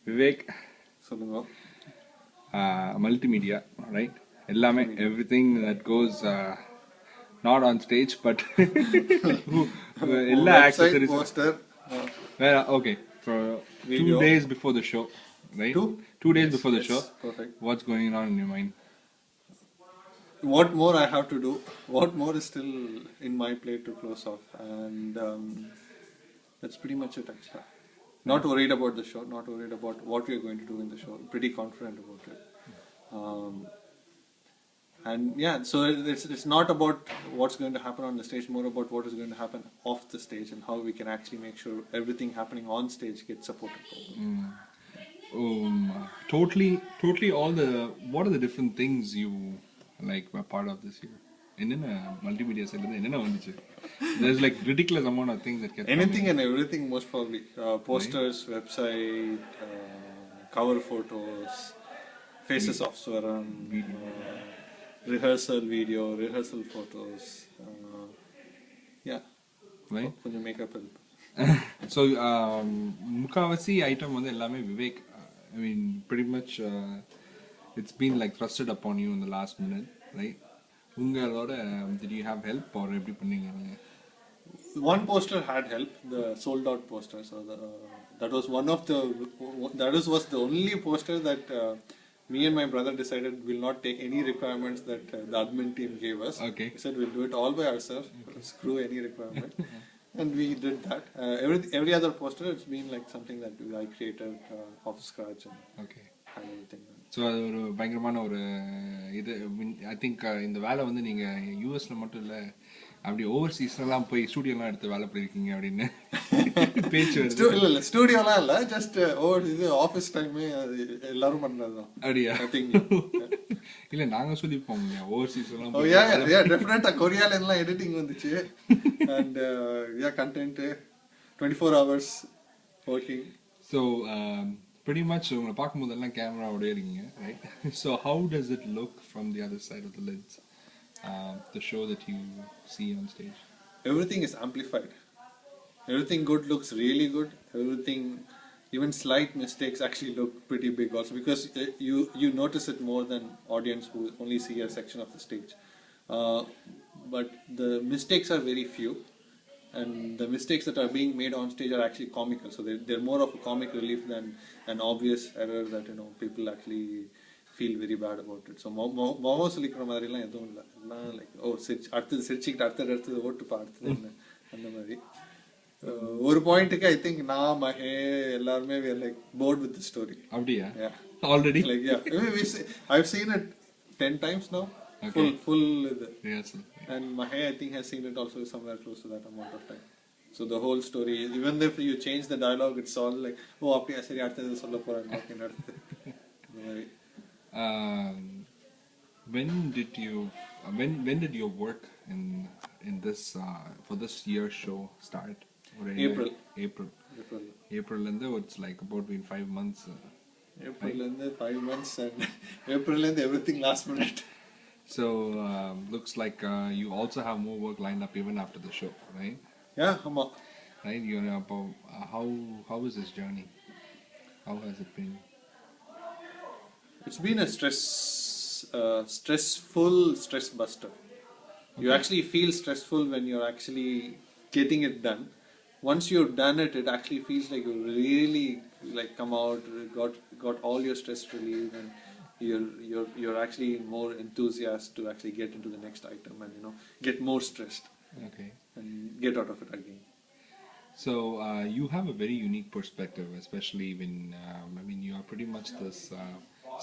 Vivek, சொல்லுங்க. multimedia, right? Ellame, everything that goes not on stage, but ella Website, accessories. poster, Well, okay, for video. 2 days before the show, right? Two? 2 days Yes, before the yes, show, perfect. what's going on in your mind? What more I have to do? What more is still in my plate to close off? And that's pretty much it, actually. Not worried about the show, not worried about what we're going to do in the show. Pretty confident about it. Um, and yeah, so it's not about what's going to happen on the stage, more about what is going to happen off the stage and how we can actually make sure everything happening on stage gets supported. Totally all the, what are the different things you like were part of this year? என்னென்ன multimedia side என்னென்ன வந்துச்சு? There's like ridiculous amount of things that kept Anything coming. and everything, most probably. Posters, website, cover photos, faces of Swaram, rehearsal video, rehearsal photos. Yeah. Right? கொஞ்சம் makeup help. So முக்காவாசி item வந்து எல்லாமே Vivek. I mean pretty much it's been like thrusted upon you in the last minute, right? உங்களோட did you have help or எப்படி பண்ணீங்க? One poster had help, the sold out poster. So that was one of the was the only poster that me and my brother decided will not take any requirements that the admin team gave us. Okay. We said we'll do it all by ourselves. Screw any requirement. And we did that. Every other poster, it's been like something that I created off scratch and Okay. had everything done. So அது ஒரு பயங்கரமான ஒரு இது. I think இந்த வேலை வந்து நீங்கள் யூஎஸில் மட்டும் இல்லை, அப்படி ஓவர்சீஸ்லாம் போய் ஸ்டூடியோலாம் எடுத்து வேலை பண்ணியிருக்கீங்க அப்படின்னு பேச்சு வருது. இல்லை ஸ்டூடியோலாம் இல்லை, ஜஸ்ட் இது ஆஃபீஸ் டைமே அது எல்லாரும் பண்ணுறது தான். அப்படியா? இல்லை நாங்கள் சொல்லிப்போம் இல்லையா ஓவர்சீஸ்லாம். டெஃபினட்டாக கொரியால எல்லாம் எடிட்டிங் வந்துச்சு and content 24 hours working. So pretty much உங்களை பார்க்கும்போதெல்லாம் கேமராவோட இருக்கீங்க, right? So how does it look from the other side of the lens, the show that you see on stage? Everything is amplified. Everything good looks really good. Everything, even slight mistakes actually look pretty big also, because you notice it more than audience who only see a section of the stage. But the mistakes are very few. And the mistakes that are being made on stage are actually comical, so they're more of a comic relief than an obvious error that people actually feel very bad about it. So momo சொல்லிக்கிற மாதிரி எல்லாம் எதுவும் இல்லை, எல்லாம் like அடுத்தது சிரிச்சுக்கிட்டு அடுத்தது ஓட்டுப்பா அடுத்தது என்ன அந்த மாதிரி. ஒரு பாயிண்ட்டுக்கு ஐ திங்க் நான் மகே எல்லாருமே we are like bored with the story. அப்படியா? Yeah, already like I've seen it 10 times now. Okay. full yes. And Mahe, I think, has seen it also somewhere close to that amount of time. So the whole story, even if you change the dialogue, it's all like, oh, apdi asari அடுத்தது சொல்ல போறேன் அப்படின்னு அடுத்து. When did your work in this for this year's show start? April. April and it's like about been 5 months. April and 5 months and April and everything last minute. So looks like you also have more work lined up even after the show, right? Yeah, hama. Right, you're about how is this journey? How has it been? It's been a stressful stress buster. Okay. You actually feel stressful when you're actually getting it done. Once you've done it, it actually feels like you really like come out, got all your stress relieved, and you're actually more enthusiastic to actually get into the next item and get more stressed. Okay. And get out of it again. So you have a very unique perspective, especially when you are pretty much this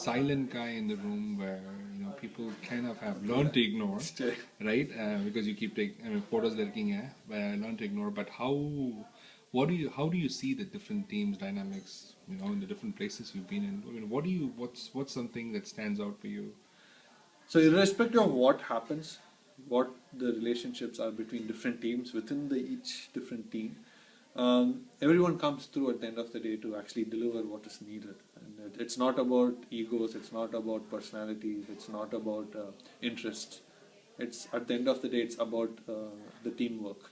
silent guy in the room where people kind of have learned to ignore, right? Because you keep taking photos, learn to ignore. But how do you see the different teams dynamics, in the different places you've been in? What's something that stands out for you? So irrespective of what happens, what the relationships are between different teams within each different team, everyone comes through at the end of the day to actually deliver what is needed. And it's not about egos, it's not about personalities, it's not about interests. It's at the end of the day, it's about the teamwork.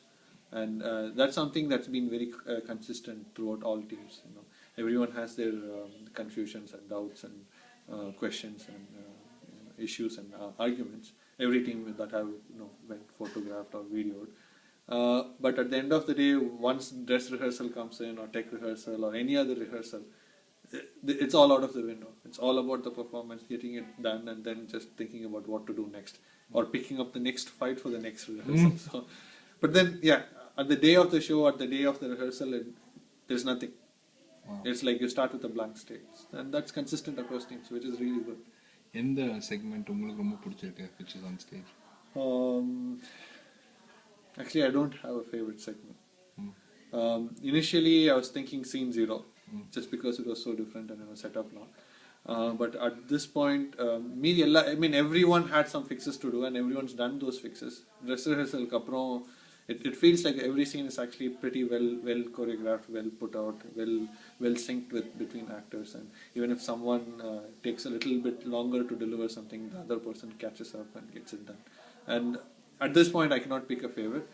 And that's something that's been very consistent throughout all teams. everyone has their confusions and doubts and questions and issues and arguments. Every team that have been photographed or videoed. But at the end of the day, once dress rehearsal comes in, or tech rehearsal, or any other rehearsal, it's all out of the window. It's all about the performance, getting it done, and then just thinking about what to do next, or picking up the next fight for the next rehearsal. So, but then, yeah, at the day of the show, at the day of the rehearsal, there's nothing. Wow. It's like you start with a blank slate, and that's consistent across teams, which is really good. In the segment உங்களுக்கு ரொம்ப பிடிச்சிருக்கு which is on stage? Actually, I don't have a favorite segment. Initially, I was thinking Scene Zero, just because it was so different and set up now. But at this point, everyone had some fixes to do, and everyone's done those fixes. Dress rehearsal kapro, it feels like every scene is actually pretty well choreographed, well put out, well synced between actors, and even if someone takes a little bit longer to deliver something, the other person catches up and gets it done. And at this point, I cannot pick a favorite.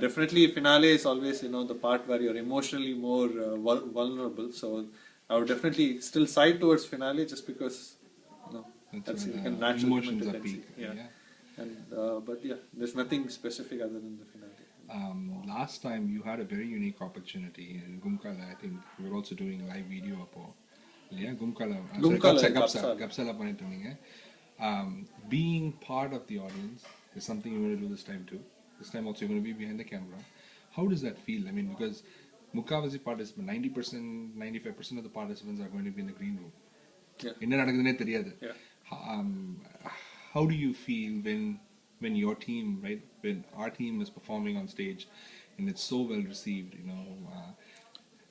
Definitely, finale is always the part where you're emotionally more vulnerable. So I would definitely still side towards finale, just because that's a natural emotions are tendency. peak. Yeah. And but yeah, there's nothing specific other than the finale. Last time you had a very unique opportunity in Gumkala. I think you were also doing live video appo. Yeah, Gumkala. Gapsala பண்ணிட்டு இருந்தீங்க. Being part of the audience is something you want to do this time too. This time also you're going to be behind the camera. How does that feel? I mean, because Mukavasi participants, 90%, 95% of the participants are going to be in the green room. என்ன நடக்குதுன்னே தெரியாது. How do you feel when your team, right, when our team is performing on stage and it's so well received?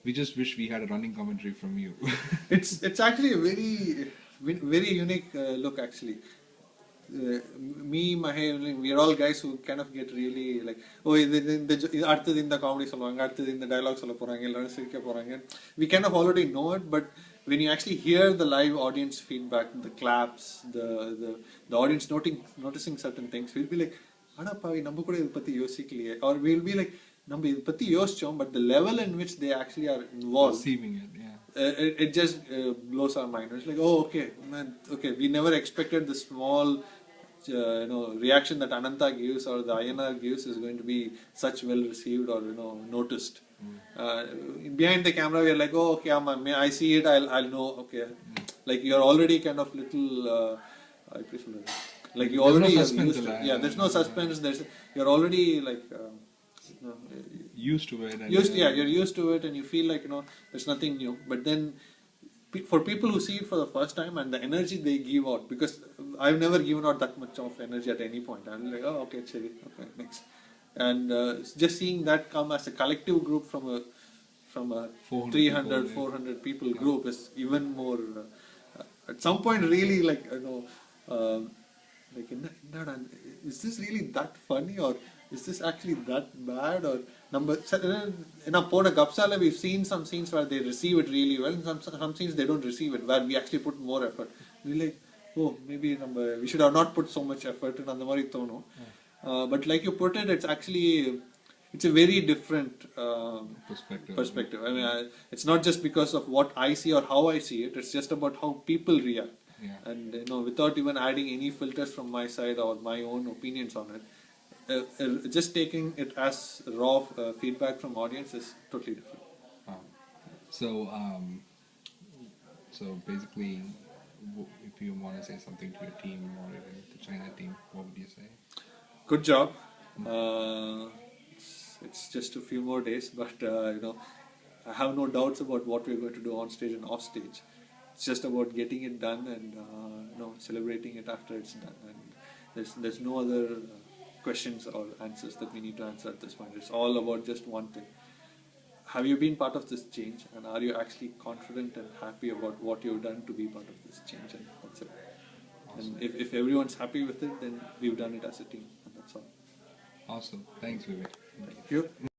We just wish we had a running commentary from you. It's actually a very unique look, actually. Me, Mahe, we are all guys who kind of get really like, அடுத்தது இந்த comedy சொல்லுவாங்க, அடுத்தது இந்த dialogue சொல்ல போறாங்க, எல்லாரும் சிரிக்க போறாங்க. We kind of already know it, but when you actually hear the live audience feedback, the claps, the audience noticing certain things, we'll be like, ஆனா பாவி நம்ம கூட இத பத்தி யோசிக்கலையே, or we'll be like, நம்ம இத பத்தி யோசிச்சோம், but the level in which they actually are involved, receiving it, it just blows our mind. It's like, oh, okay, man, okay, we never expected the small reaction that Ananta gives or the INR gives is going to be such well received or noticed. Behind the camera, we are like, oh, okay, I see it, I'll know. Okay, like you're already kind of little, like you already no suspense, there's no suspense. You're already like used to it. And you're used to it, and you feel like there's nothing new. But then, for people who see it for the first time and the energy they give out, because I've never given out that much of energy at any point. I'm like, oh, okay, chilly, okay, next. And just seeing that come as a collective group from a 300, 400 people group is even more. At some point, really, like like, is this really that funny, or is this actually that bad? Or in a Pona Gapsala, we've seen some scenes where they receive it really well, and some scenes they don't receive it, where we actually put more effort. We're like, oh, maybe we should have not put so much effort in andamari thono. But like you put it, it's a very different perspective. I mean, it's not just because of what I see or how I see it. It's just about how people react. And without even adding any filters from my side or my own opinions on it, just taking it as raw feedback from audience is totally different. So basically, if you want to say something to your team or even the China team, what would you say? Good job. It's just a few more days, but I have no doubts about what we're going to do on stage and off stage. It's just about getting it done and celebrating it after it's done. And there's no other questions or answers that we need to answer at this point. It's all about just one thing. Have you been part of this change, and are you actually confident and happy about what you've done to be part of this change? And that's it. Awesome. And if everyone's happy with it, then we've done it as a team, and that's all. Awesome. Thanks, Vivek. Thank you.